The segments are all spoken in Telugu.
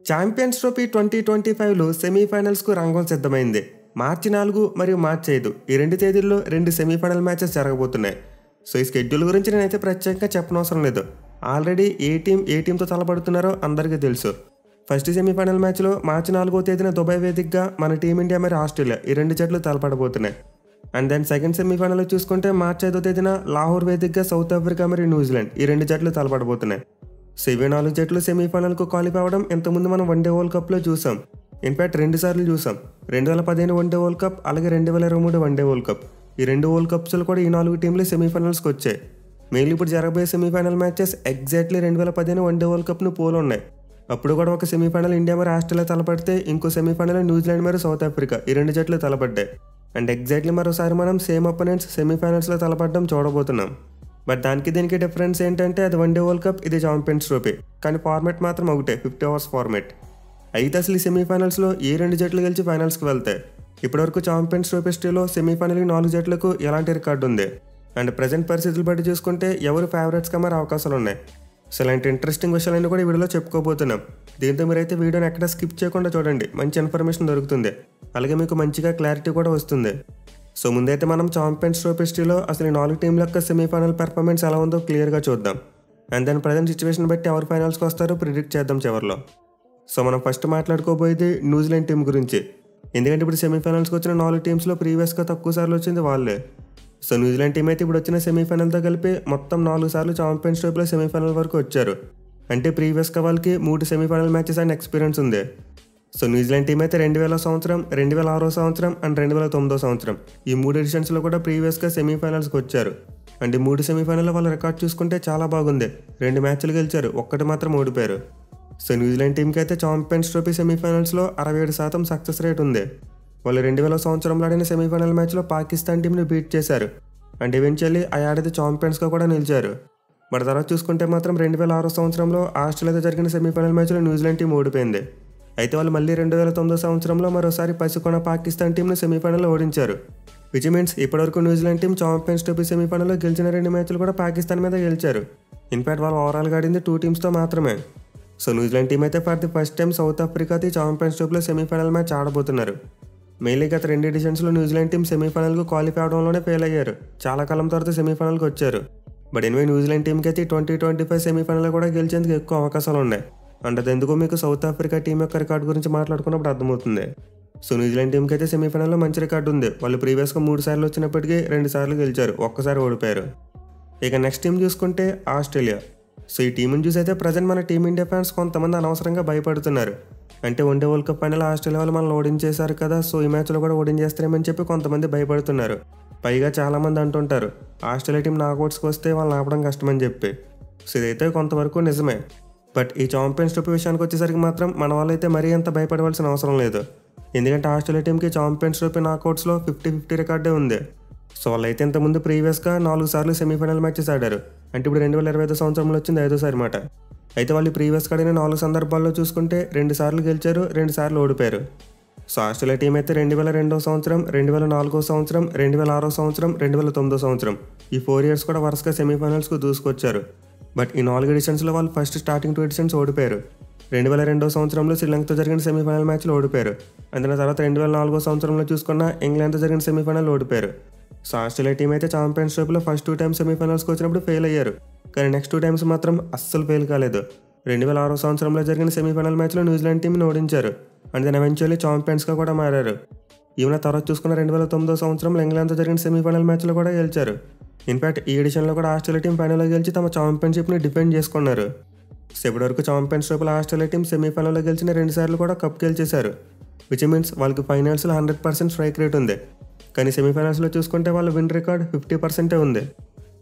ఛాంపియన్స్ ట్రోఫీ 2025లో సెమీఫైనల్స్కు రంగం సిద్ధమైంది. మార్చి 4 మరియు మార్చి 5 ఈ రెండు తేదీల్లో 2 సెమీఫైనల్ మ్యాచెస్ జరగబోతున్నాయి. సో ఈ స్కెడ్యూల్ గురించి నేనైతే ప్రత్యేకంగా చెప్పనవసరం లేదు. ఆల్రెడీ ఏ టీంతో తలపడుతున్నారో అందరికీ తెలుసు. ఫస్ట్ సెమీఫైనల్ మ్యాచ్లో మార్చి 4వ తేదీన దుబాయ్ వేదికగా మన టీమిండియా మరియు ఆస్ట్రేలియా ఈ రెండు జట్లు తలపడబోతున్నాయి. అండ్ దెన్ సెకండ్ సెమీఫైనల్లో చూసుకుంటే మార్చి 5వ తేదీన లాహోర్ వేదికగా సౌత్ ఆఫ్రికా మరియు న్యూజిలాండ్ ఈ రెండు జట్లు తలపడబోతున్నాయి. సో ఇవే 4 జట్లు సెమీఫైనల్కు క్వాలిఫై అవ్వడం ఇంతకుముందు మనం వన్డే వరల్డ్ కప్లో చూసాం. ఇన్ఫాక్ట్ 2 సార్లు చూసాం. 2015 వన్డే వరల్డ్ కప్, అలాగే 2023 వన్డే వరల్డ్ కప్. ఈ 2 వరల్డ్ కప్స్లో కూడా ఈ 4 టీంలు సెమీఫైనల్స్కి వచ్చాయి. మెయిన్లీ ఇప్పుడు జరగబోయే semifinal matches exactly 2015 one day world కప్ను పోలు ఉన్నాయి. అప్పుడు కూడా ఒక సెమీఫైనల్ ఇండియా మరియు ఆస్ట్రేలియా తలపడితే, ఇంకో సెమీఫైనల్ న్యూజిలాండ్ మరియు సౌత్ ఆఫ్రికా ఈ రెండు జట్లు తలపడ్డాయి. అండ్ ఎగ్జాక్ట్లీ మరోసారి మనం సేమ్ అపోనెంట్స్ సెమీఫైనల్స్లో తలపడడం చూడబోతున్నాం. బట్ దీనికి డిఫరెన్స్ ఏంటంటే అది వన్డే వరల్డ్ కప్, ఇది ఛాంపియన్స్ ట్రోఫీ. కానీ ఫార్మాట్ మాత్రం ఒకటే, 50 ఓవర్స్ ఫార్మాట్. అయితే అసలు ఈ సెమీఫైనల్స్లో ఏ రెండు జట్లు గెలిచి ఫైనల్స్కి వెళ్తాయి? ఇప్పటివరకు ఛాంపియన్స్ ట్రోఫీ హిస్టరీలో సెమీఫైనల్ 4 జట్లకు ఎలాంటి రికార్డు ఉంది? అండ్ ప్రజెంట్ పరిస్థితులు బట్టి చూసుకుంటే ఎవరు ఫేవరెట్స్గా మరి అవకాశాలు ఉన్నాయి? సో ఇలాంటి ఇంట్రెస్టింగ్ విషయాలన్నీ కూడా ఈ వీడియోలో చెప్పుకోబోతున్నాం. దీంతో మీరైతే వీడియోని ఎక్కడ స్కిప్ చేయకుండా చూడండి, మంచి ఇన్ఫర్మేషన్ దొరుకుతుంది. అలాగే మీకు మంచిగా క్లారిటీ కూడా వస్తుంది. సో ముందైతే మనం ఛాంపియన్స్ ట్రోఫీ హిస్టరీలో అసలు 4 టీంల యొక్క సెమీఫైనల్ పెర్ఫార్మెన్స్ ఎలా ఉందో క్లియర్గా చూద్దాం. అండ్ దాని ప్రజెంట్ సిచ్యువేషన్ బట్టి ఎవరు ఫైనల్స్కి వస్తారో ప్రిడిక్ట్ చేద్దాం చివరిలో. సో మనం ఫస్ట్ మాట్లాడుకోబోయేది న్యూజిలాండ్ టీం గురించి. ఎందుకంటే ఇప్పుడు సెమీఫైనల్స్కి వచ్చిన 4 టీమ్స్లో ప్రీవియస్గా తక్కువ సార్లు వచ్చింది వాళ్ళే. సో న్యూజిలాండ్ టీం అయితే ఇప్పుడు వచ్చిన సెమీఫైనల్తో కలిపి మొత్తం 4 సార్లు ఛాంపియన్స్ ట్రోఫీలో సెమీఫైనల్ వరకు వచ్చారు. అంటే ప్రీవియస్గా వాళ్ళకి 3 సెమీఫైనల్ మ్యాచెస్ అండ్ ఎక్స్పీరియన్స్ ఉంది. సో న్యూజిలాండ్ టీం అయితే 2000 సంవత్సరం, 2006 సంవత్సరం అండ్ 2009 సంవత్సరం ఈ 3 ఎడిషన్స్లో కూడా ప్రీవియస్గా సెమీఫైనల్స్కి వచ్చారు. అండ్ ఈ 3 సెమీఫైనల్లో వాళ్ళ రికార్డ్ చూసుకుంటే చాలా బాగుంది. 2 మ్యాచ్లు గెలిచారు, ఒక్కటి మాత్రం ఓడిపోయారు. సో న్యూజిలాండ్ టీంకి అయితే ఛాంపియన్స్ ట్రోఫీ సెమీఫైనల్స్లో 67% సక్సెస్ రేట్ ఉంది. వాళ్ళు 2000 సంవత్సరంలో ఆడిన సెమీఫైనల్ మ్యాచ్లో పాకిస్తాన్ టీంని బీట్ చేశారు. అండ్ ఈవెన్చువల్లీ ఆ ఏడాది ఛాంపియన్స్గా కూడా నిలిచారు. మరి తర్వాత చూసుకుంటే మాత్రం 2006 సంవత్సరంలో ఆస్ట్రేలియాతో జరిగిన సెమీఫైనల్ మ్యాచ్లో న్యూజిలాండ్ టీం ఓడిపోయింది. అయితే వాళ్ళు మళ్ళీ 2009 సంవత్సరంలో మరోసారి పసికొన పాకిస్తాన్ టీంను సెమీఫైనల్లో ఓడించారు. విచ్ మీన్స్ ఇప్పటివరకు న్యూజిలాండ్ టీం ఛాంపియన్స్ ట్రోఫీ సెమీఫైనల్లో గెలిచిన 2 మ్యాచ్లు కూడా పాకిస్తాన్ మీద గెలిచారు. ఇన్ఫాక్ట్ వాళ్ళు ఓవరాల్గా ఆడింది 2 టీమ్స్తో మాత్రమే. సో న్యూజిలాండ్ టీం అయితే for the first time South ఆఫ్రికాతో ఛాంపియన్స్ ట్రోఫీలో సెమీఫైనల్ మ్యాచ్ ఆడబోతున్నారు. మెయిన్లీ గత 2 ఎడిషన్స్లో న్యూజిలాండ్ టీం సెమీఫైనల్కు క్వాలిఫై అవడంలోనే ఫెయిల్ అయ్యారు. చాలా కాలం తర్వాత సెమీఫైనల్కి వచ్చారు. బట్ ఎనివే న్యూజిలాండ్ టీంకి అయితే 2025 సెమీఫైనల్లో కూడా గెలిచేందుకు ఎక్కువ అవకాశాలు ఉన్నాయి. అండ్ అది ఎందుకో మీకు సౌత్ ఆఫ్రికా టీం యొక్క రికార్డు గురించి మాట్లాడుకున్నప్పుడు అర్థమవుతుంది. సో న్యూజిలాండ్ టీంకి అయితే సెమీఫైనల్లో మంచి రికార్డు ఉంది. వాళ్ళు ప్రీవియస్గా 3 సార్లు వచ్చినప్పటికీ 2 సార్లు గెలిచారు, ఒక్కసారి ఓడిపోయారు. ఇక నెక్స్ట్ టీం చూసుకుంటే ఆస్ట్రేలియా. సో ఈ టీంని చూసి అయితే ప్రజెంట్ మన టీమిండియా ఫ్యాన్స్ కొంతమంది అనవసరంగా భయపడుతున్నారు. అంటే one day world cup final Australia వాళ్ళు మనల్ని ఓడించేశారు కదా, సో ఈ మ్యాచ్లో కూడా ఓడించేస్తారేమని చెప్పి కొంతమంది భయపడుతున్నారు. పైగా చాలామంది అంటుంటారు ఆస్ట్రేలియా టీం నాకౌట్స్కి వస్తే వాళ్ళని ఆపడం కష్టమని చెప్పి. సో ఇదైతే కొంతవరకు నిజమే. బట్ ఈ ఛాంపియన్స్ ట్రోఫీ విషయానికి వచ్చేసరికి మాత్రం మన వాళ్ళైతే మరీ అంత భయపడవలసిన అవసరం లేదు. ఎందుకంటే ఆస్ట్రేలియా టీంకి ఛాంపియన్స్ ట్రోఫీ నాకౌట్స్లో 50-50 రికార్డే ఉంది. సో వాళ్ళైతే ఇంతకుముందు ప్రీవియస్గా 4 సార్లు సెమీఫైనల్ మ్యాచెస్ ఆడారు. అంటే ఇప్పుడు 2025 సంవత్సరంలో వచ్చింది 5వ సారి మాట. అయితే వాళ్ళు ప్రీవియస్గా ఆడిన 4 సందర్భాల్లో చూసుకుంటే 2 సార్లు గెలిచారు, 2 సార్లు ఓడిపోయారు. సో ఆస్ట్రేలియా టీం అయితే 2002 సంవత్సరం, 2004 సంవత్సరం, 2006 సంవత్సరం, 2009 సంవత్సరం ఈ 4 ఇయర్స్ కూడా వరుసగా సెమీఫైనల్స్కు దూసుకొచ్చారు. బట్ ఈ 4 ఎడిషన్స్లో వాళ్ళు ఫస్ట్ స్టార్టింగ్ 2 ఎడిషన్స్ ఓడిపోయారు. 2002 సంవత్సరంలో శ్రీలంకతో జరిగిన సెమీఫైనల్ మ్యాచ్లో ఓడిపోయారు. అందులో తర్వాత 2004 సంవత్సరంలో చూసుకున్న ఇంగ్లాండ్తో జరిగిన సెమీఫైనల్ ఓడిపోయారు. సో ఆస్ట్రేలియా టీం అయితే ఛాంపియన్స్ ట్రోఫీలో ఫస్ట్ 2 టైమ్స్ సెమీఫైనల్స్కి వచ్చినప్పుడు ఫెయిల్ అయ్యారు. కానీ నెక్స్ట్ 2 టైమ్స్ మాత్రం అస్సలు ఫెయిల్ కాలేదు. 2006 సంవత్సరంలో జరిగిన సెమీఫైనల్ మ్యాచ్లో న్యూజిలాండ్ టీంని ఓడించారు. అండ్ దెన్ ఎవెన్చువల్లీ ఛాంపియన్స్గా కూడా మారారు. ఈవెన్ తర్వాత చూసుకున్న 2009 సంవత్సరంలో ఇంగ్లాండ్తో జరిగిన సెమీఫైనల్ మ్యాచ్లో కూడా గెలిచారు. ఇన్ఫాక్ట్ ఈ ఎడిషన్లో కూడా ఆస్ట్రేలియా టీం ఫైనల్లో గెలిచి తమ ఛాంపియన్షిప్ని డిఫెండ్ చేసుకున్నారు. సో ఇప్పటివరకు ఛాంపియన్స్ ట్రోఫీలో ఆస్ట్రేలియా టీం సెమీఫైనల్లో గెలిచిన 2 సార్లు కూడా కప్ గెలిచేశారు. విచ్ మీన్స్ వాళ్ళకి ఫైనల్స్లో 100% స్ట్రైక్ రేట్ ఉంది. కానీ సెమీఫైనల్స్లో చూసుకుంటే వాళ్ళ విన్ రికార్డ్ 50% ఉంది.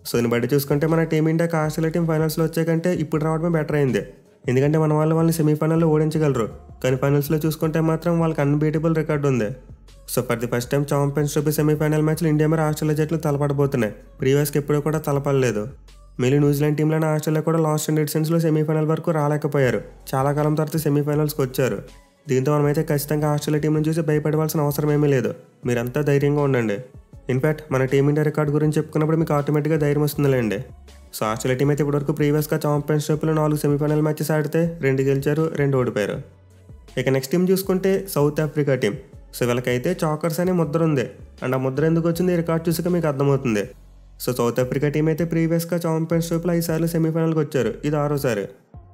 సో దీన్ని బట్టి చూసుకుంటే మన టీమిండియాకి ఆస్ట్రేలియా టీం ఫైనల్స్లో వచ్చే కంటే ఇప్పుడు రావడమే బెటర్ అయింది. ఎందుకంటే మన వాళ్ళని సెమీఫైనల్లో ఓడించగలరు. కానీ ఫైనల్స్లో చూసుకుంటే మాత్రం వాళ్ళకి అన్బీటబుల్ రికార్డు ఉంది. So for the first time champions trophy semi-final మ్యాచ్లు ఇండియా మరియు ఆస్ట్రేలియా జట్లు తలపడబోతున్నాయి. ప్రీవియస్కి ఎప్పుడూ కూడా తలపడలేదు. మళ్ళీ న్యూజిలాండ్ టీంలోనే ఆస్ట్రేలియా కూడా లాస్ట్ 2 ఎడిషన్స్లో సెమీఫైనల్ వరకు రాలేకపోయారు. చాలా కాలం తర్వాత సెమీఫైనల్స్కి వచ్చారు. దీంతో మనమైతే ఖచ్చితంగా ఆస్ట్రేలియా టీంని చూసి భయపడవలసిన అవసరం ఏమీ లేదు. మీరంతా ధైర్యంగా ఉండండి. ఇన్ఫాక్ట్ మన టీమిండియా రికార్డు గురించి చెప్పుకున్నప్పుడు మీకు ఆటోమేటిక్గా ధైర్యం వస్తుందిలేండి. సో ఆస్ట్రేలియా టీం అయితే ఇప్పటివరకు ప్రీవియస్గా ఛాంపియన్స్ ట్రోఫీలో 4 సెమీఫైనల్ మ్యాచెస్ ఆడితే 2 గెలిచారు, 2 ఓడిపోయారు. ఇక నెక్స్ట్ టీం చూసుకుంటే సౌత్ ఆఫ్రికా టీం. సో వీళ్ళకైతే చాకర్స్ అనే ముద్ర ఉంది. అండ్ ఆ ముద్ర ఎందుకు వచ్చింది ఈ రికార్డ్ చూసాక మీకు అర్థమవుతుంది. సో సౌత్ ఆఫ్రికా టీం అయితే ప్రీవియస్గా ఛాంపియన్స్ ట్రోఫీలో 5 సార్లు సెమీఫైనల్కి వచ్చారు. ఇది 6సారి.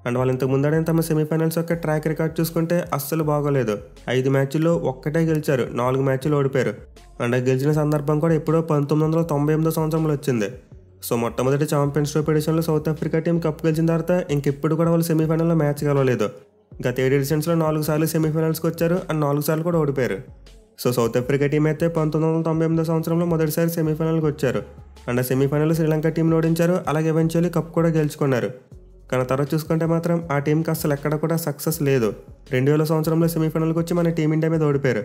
అండ్ వాళ్ళు ఇంతకు ముందడే తమ సెమీఫైనల్స్ యొక్క ట్రాక్ రికార్డ్ చూసుకుంటే అస్సలు బాగోలేదు. 5 మ్యాచ్ల్లో ఒక్కటే గెలిచారు, 4 మ్యాచ్లు ఓడిపోయారు. అండ్ గెలిచిన సందర్భం కూడా ఎప్పుడో 1998 సంవత్సరంలో వచ్చింది. సో మొట్టమొదటి ఛాంపియన్స్ ట్రోఫీ ఎడిషన్లో సౌత్ ఆఫ్రికా టీం కప్ గెలిచిన తర్వాత ఇంకెప్పుడు కూడా వాళ్ళు సెమీఫైనల్లో మ్యాచ్ గెలవలేదు. గత 7 ఎడిషన్స్లో 4 సార్లు సెమీఫైనల్స్కి వచ్చారు అండ్ 4 సార్లు కూడా ఓడిపోయారు. సో సౌత్ ఆఫ్రికా టీం అయితే 1998 సంవత్సరంలో మొదటిసారి సెమీఫైనల్కి వచ్చారు. అండ్ ఆ సెమీఫైనల్లో శ్రీలంక టీంని ఓడించారు. అలాగే ఎవెన్చువల్లీ కప్ కూడా గెలుచుకున్నారు. కానీ తర్వాత చూసుకుంటే మాత్రం ఆ టీంకి అసలు ఎక్కడ కూడా సక్సెస్ లేదు. 2000 సంవత్సరంలో సెమీఫైనల్కి వచ్చి మన టీమిండియా మీద ఓడిపోయారు.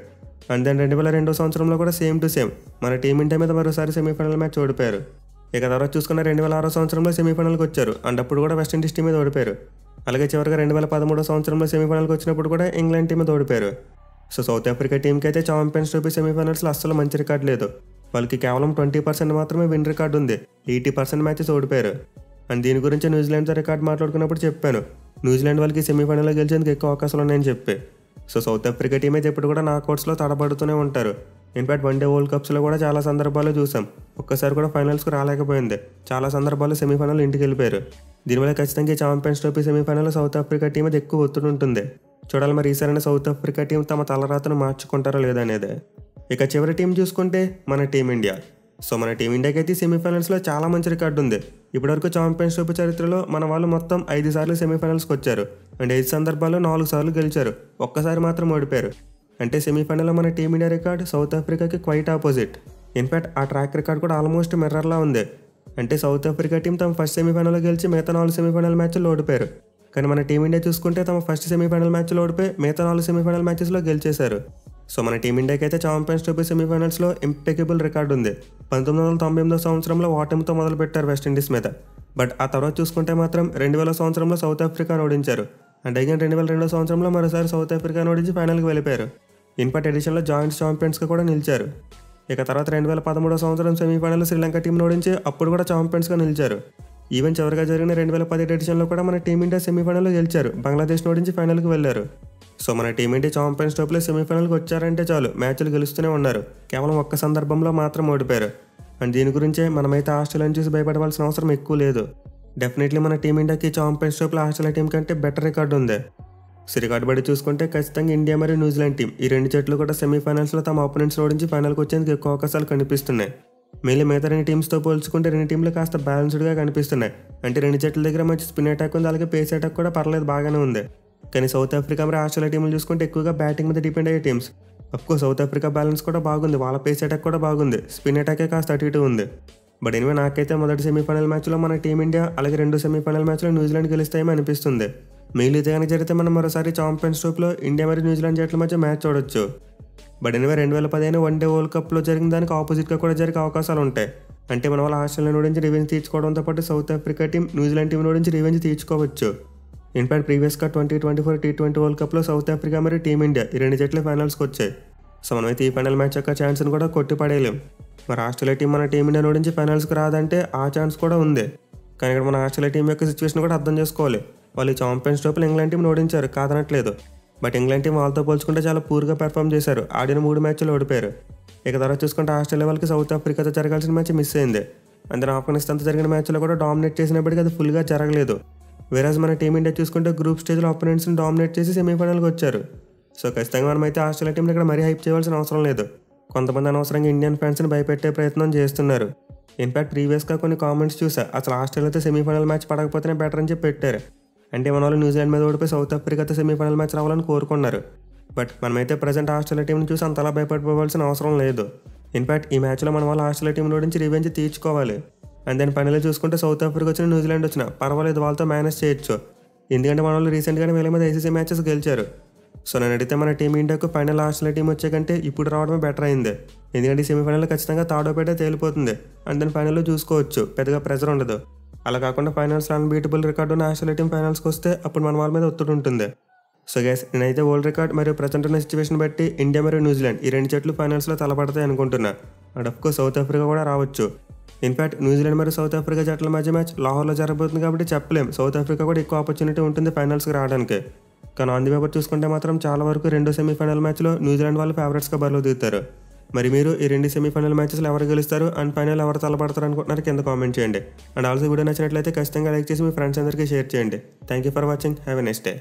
అండ్ దెన్ 2002 సంవత్సరంలో కూడా సేమ్ టు సేమ్ మన టీమిండియా మీద మరోసారి సెమీఫైనల్ మ్యాచ్ ఓడిపోయారు. ఇక తర్వాత చూసుకున్న 2006 సంవత్సరంలో సెమీఫైనల్కి వచ్చారు. అండ్ అప్పుడు కూడా వెస్టిండీస్ టీం మీద ఓడిపోయారు. అలాగే చివరిగా 2013 సంవత్సరంలో సెమీఫైనల్కి వచ్చినప్పుడు కూడా ఇంగ్లాండ్ టీం మీద ఓడిపోయారు. సో సౌత్ ఆఫ్రికా టీంకి అయితే ఛాంపియన్స్ ట్రోఫీ సెమీఫైనల్స్లో అస్సలు మంచి రికార్డు లేదు. వాళ్ళకి కేవలం 20% మాత్రమే విన్ రికార్డు ఉంది. 80% మ్యాచెస్ ఓడిపోయారు. అండ్ దీని గురించి న్యూజిలాండ్తో రికార్డు మాట్లాడుకున్నప్పుడు చెప్పాను, న్యూజిలాండ్ వాళ్ళకి సెమీఫైనల్లో గెలిచేందుకు ఎక్కువ అవకాశాలు ఉన్నాయని చెప్పి. సో సౌత్ ఆఫ్రికా టీం అయితే ఇప్పుడు కూడా నాకౌట్స్లో తడబడుతూనే ఉంటారు. ఇన్ఫాక్ట్ వన్డే వరల్డ్ కప్స్లో కూడా చాలా సందర్భాల్లో చూసాం, ఒక్కసారి కూడా ఫైనల్స్కి రాలేకపోయింది. చాలా సందర్భాల్లో సెమీఫైనల్ ఇంటికి వెళ్ళిపోయారు. దీనివల్ల ఖచ్చితంగా ఈ ఛాంపియన్స్ ట్రోఫీ సెమీఫైనల్లో సౌత్ ఆఫ్రికా టీం మీద ఎక్కువ ఒత్తిడి ఉంటుంది. చూడాలి మరి ఈసారైనా సౌత్ ఆఫ్రికా టీం తమ తలరాతను మార్చుకుంటారో లేదనేది. ఇక చివరి టీం చూసుకుంటే మన టీమిండియా. సో మన టీమిండియాకి అయితే సెమీఫైనల్స్లో చాలా మంచి రికార్డు ఉంది. ఇప్పటివరకు ఛాంపియన్స్ ట్రోఫీ చరిత్రలో మన వాళ్ళు మొత్తం 5 సార్లు సెమీఫైనల్స్కి వచ్చారు. అండ్ 5 సందర్భాల్లో 4 సార్లు గెలిచారు, ఒక్కసారి మాత్రం ఓడిపోయారు. అంటే సెమీఫైనల్లో మన టీమిండియా రికార్డ్ సౌత్ ఆఫ్రికాకి క్వైట్ ఆపోజిట్. ఇన్ఫాక్ట్ ఆ ట్రాక్ రికార్డ్ కూడా ఆల్మోస్ట్ మిర్రర్లా ఉంది. అంటే సౌత్ ఆఫ్రికా టీం తమ ఫస్ట్ సెమీఫైనల్లో గెలిచి మిగతా 4 సెమీఫైనల్ మ్యాచ్ల్లో ఓడిపోయారు. కానీ మన టీమిండియా చూసుకుంటే తమ ఫస్ట్ సెమీఫైనల్ మ్యాచ్లో ఓడిపోయి మిగతా 4 సెమీఫైనల్ మ్యాచెస్లో గెలిచేశారు. సో మన టీమిండియాకి అయితే ఛాంపియన్స్ ట్రోఫీ సెమీఫైనల్స్లో ఇంపెకబుల్ రికార్డు ఉంది. 1998 సంవత్సరంలో ఓటమితో మొదలుపెట్టారు వెస్టిండీస్ మీద. బట్ ఆ తర్వాత చూసుకుంటే మాత్రం 2000 సంవత్సరంలో సౌత్ ఆఫ్రికాను ఓడించారు. అండ్ అగైన్ 2002 సంవత్సరంలో మరోసారి సౌత్ ఆఫ్రికాను ఓడించి ఫైనల్కి వెళ్ళిపోయారు. ఇన్ఫాక్ట్ ఎడిషన్లో జాయింట్ ఛాంపియన్స్గా కూడా నిలిచారు. ఇక తర్వాత 2013 సంవత్సరం సెమీఫైనల్లో శ్రీలంక టీంను ఓడించి అప్పుడు కూడా ఛాంపియన్స్గా నిలిచారు. ఈవెన్ చివరిగా జరిగిన 2017 ఎడిషన్లో కూడా మన టీమిండియా సెమీఫైనల్లో గెలిచారు, బంగ్లాదేశ్ను ఓడించి ఫైనల్కి వెళ్ళారు. సో మన టీమిండియా ఛాంపియన్స్ ట్రోఫీలో సెమీఫైనల్కి వచ్చారంటే చాలు, మ్యాచ్లు గెలుస్తూనే ఉన్నారు. కేవలం ఒక్క సందర్భంలో మాత్రం ఓడిపోయారు. అండ్ దీని గురించే మనమైతే ఆస్ట్రేలియాని చూసి భయపడవలసిన అవసరం ఎక్కువ లేదు. డెఫినెట్లీ మన టీమిండియాకి ఛాంపియన్స్ ట్రోఫీలో ఆస్ట్రేలియా టీం కంటే బెటర్ రికార్డు ఉంది. సో రికార్డు బట్టి చూసుకుంటే ఖచ్చితంగా ఇండియా మరియు న్యూజిలాండ్ టీం ఈ 2 జట్లు కూడా సెమీఫైనల్స్లో తమ ఆపోనెంట్స్ ఓడించి ఫైనల్కి వచ్చేందుకు ఎక్కువ అవకాశాలు కనిపిస్తున్నాయి. మెయిన్లీ మిగతా 2 టీమ్స్తో పోల్చుకుంటే 2 టీంలు కాస్త బ్యాలెన్స్డ్గా కనిపిస్తున్నాయి. అంటే 2 జట్ల దగ్గర మంచి స్పిన్ అటాక్ ఉంది, అలాగే పేస్ అటాక్ కూడా పర్లేదు, బాగానే ఉంది. కానీ సౌత్ ఆఫ్రికా మరి ఆస్ట్రేలియా టీంలు చూసుకుంటే ఎక్కువగా బ్యాటింగ్ మీద డిపెండ్ అయ్యే teams. Of course south Africa balance కూడా బాగుంది, వాళ్ళ పేస్ అటాక్ కూడా బాగుంది, స్పిన్ అటాకే కాస్త అటు ఇటు ఉంది. బట్ ఎనివే నాకైతే మొదటి సెమీఫైనల్ మ్యాచ్లో మన టీమిండియా, అలాగే 2 సెమీఫైనల్ మ్యాచ్లో న్యూజిలాండ్ గెలుస్తాయేమో అనిపిస్తుంది. మెయిన్లీ ఇదే కనుక జరిగితే మనం మరోసారి ఛాంపియన్స్ ట్రోఫీలో ఇండియా మరియు న్యూజిలాండ్ జట్ల మధ్య మ్యాచ్ చూడొచ్చు. బట్ ఎనివే 2015 వన్డే వరల్డ్ కప్లో జరిగిన దానికి ఆపోజిట్గా కూడా జరిగే అవకాశాలు ఉంటాయి. అంటే మన వాళ్ళు ఆస్ట్రేలియా నుంచి రివెంజ్ తీర్చుకోవడంతో పాటు south Africa team New Zealand team నుంచి రివెంజ్ తీర్చుకోవచ్చు. ఇన్ఫాక్ట్ ప్రీవియస్గా 2024 T20 వరల్డ్ కప్లో సౌత్ ఆఫ్రికా మరియు టీమిండియా ఈ 2 జట్లు ఫైనల్స్కి వచ్చాయి. సో మనమైతే ఈ ఫైనల్ మ్యాచ్ యొక్క ఛాన్స్ని కూడా కొట్టి పడేయలేం. మరి ఆస్ట్రేలియా టీం మన టీమిండియా నుంచి ఫైనల్స్కి రాదంటే ఆ ఛాన్స్ కూడా ఉంది. కానీ ఇక్కడ మన ఆస్ట్రేలియా టీం యొక్క సిచ్యువేషన్ కూడా అర్థం చేసుకోవాలి. వాళ్ళు ఛాంపియన్స్ ట్రోఫీలో ఇంగ్లాండ్ టీంని ఓడించారు, కాదనట్లేదు. బట్ ఇంగ్లాండ్ టీం వాళ్ళతో పోల్చుకుంటే చాలా పూర్గా పెర్ఫామ్ చేశారు, ఆడిన 3 మ్యాచ్లు ఓడిపోయారు. ఇక తర్వాత చూసుకుంటే ఆస్ట్రేలియా వాళ్ళకి సౌత్ ఆఫ్రికాతో జరగాల్సిన మ్యాచ్ మిస్ అయింది. అందులో ఆఫ్ఘనిస్తాన్తో జరిగిన మ్యాచ్లో కూడా డామినేట్ చేసినప్పటికీ అది ఫుల్గా జరగలేదు. వేరేజ్ మన టీమిండియా చూసుకుంటే గ్రూప్ స్టేజ్లో ఆపోనెంట్స్ని డామినేట్ చేసి సెమీఫైనల్కి వచ్చారు. సో ఖచ్చితంగా మనమైతే ఆస్ట్రేలియా టీంని ఇక్కడ మరీ హైప్ చేయవలసిన అవసరం లేదు. కొంతమంది అనవసరంగా ఇండియన్ ఫ్యాన్స్ని భయపెట్టే ప్రయత్నం చేస్తున్నారు. ఇన్ఫాక్ట్ ప్రీవియస్గా కొన్ని కామెంట్స్ చూసా, అసలు ఆస్ట్రేలియాతో సెమీఫైనల్ మ్యాచ్ పడకపోతేనే బెటర్ అని చెప్పి పెట్టారు. అంటే మన వాళ్ళు న్యూజిలాండ్ మీద ఓడిపోయి సౌత్ ఆఫ్రికాతో సెమీఫైనల్ మ్యాచ్ రావాలని కోరుకున్నారు. బట్ మనమైతే ప్రజెంట్ ఆస్ట్రేలియా టీంని చూసి అంతలా భయపడిపోవాల్సిన అవసరం లేదు. ఇన్ఫాక్ట్ ఈ మ్యాచ్లో మన వాళ్ళు ఆస్ట్రేలియా టీంలో నుంచి రివెంజ్ తీర్చుకోవాలి. అండ్ దాని ఫైనల్ చూసుకుంటే సౌత్ ఆఫ్రికా వచ్చిన న్యూజిలాండ్ వచ్చినా పర్వాలేదు, వాళ్ళతో మేనేజ్ చేయొచ్చు. ఎందుకంటే మన వాళ్ళు రీసెంట్గానే వీళ్ళ మీద ఐసీసీ మ్యాచెస్ గెలిచారు. సో నేను అడిగితే మన టీం ఇండియాకు ఫైనల్ ఆస్ట్రేలియా టీం వచ్చే కంటే ఇప్పుడు రావడమే బెటర్ అయింది. ఎందుకంటే ఈ సెమీఫైనల్లో ఖచ్చితంగా థర్డ్ ఓపెటే తేలిపోతుంది. అండ్ దాని ఫైనల్లో చూసుకోవచ్చు, పెద్దగా ప్రెజర్ ఉండదు. అలా కాకుండా ఫైనల్స్ అన్బీటబుల్ రికార్డు ఉన్న ఆస్ట్రేలియా టీం ఫైనల్స్కి వస్తే అప్పుడు మన వాళ్ళ మీద ఒత్తిడి ఉంటుంది. సో గైస్, నేనైతే వరల్డ్ రికార్డ్ మరియు ప్రజెంట్ ఉన్న సిచ్యువేషన్ బట్టి ఇండియా మరియు న్యూజిలాండ్ ఈ 2 జట్లు ఫైనల్స్లో తలపడతాయి అనుకుంటున్నా. అండ్ అఫ్కోర్స్ సౌత్ ఆఫ్రికా కూడా రావచ్చు. ఇన్ఫాక్ట్ న్యూజిలాండ్ మరియు సౌత్ ఆఫ్రికా జట్ల మధ్య మ్యాచ్ లాహోర్లో జరగబోతుంది కాబట్టి చెప్పలేం, సౌత్ ఆఫ్రికా కూడా ఎక్కువ ఆపర్చునిటీ ఉంటుంది ఫైనల్స్కి రావడానికి. కానీ ఆన్ ది పేపర్ చూసుకుంటే మాత్రం చాలా వరకు రెండో సెమీఫైనల్ మ్యాచ్లో న్యూజిలాండ్ వాళ్ళు ఫేవరెట్స్గా బరిలో దిగుతారు. మరి మీరు ఈ రెండు సెమీఫైనల్ మ్యాచెస్లో ఎవరు గెలుస్తారు అండ్ ఫైనల్ ఎవరు తలపడతారు అనుకుంటున్నారు కింద కామెంట్ చేయండి. అండ్ ఆల్సో వీడియో నచ్చినట్లయితే ఖచ్చితంగా లైక్ చేసి మీ ఫ్రెండ్స్ అందరికీ షేర్ చేయండి. Thank you for watching. Have a nice day.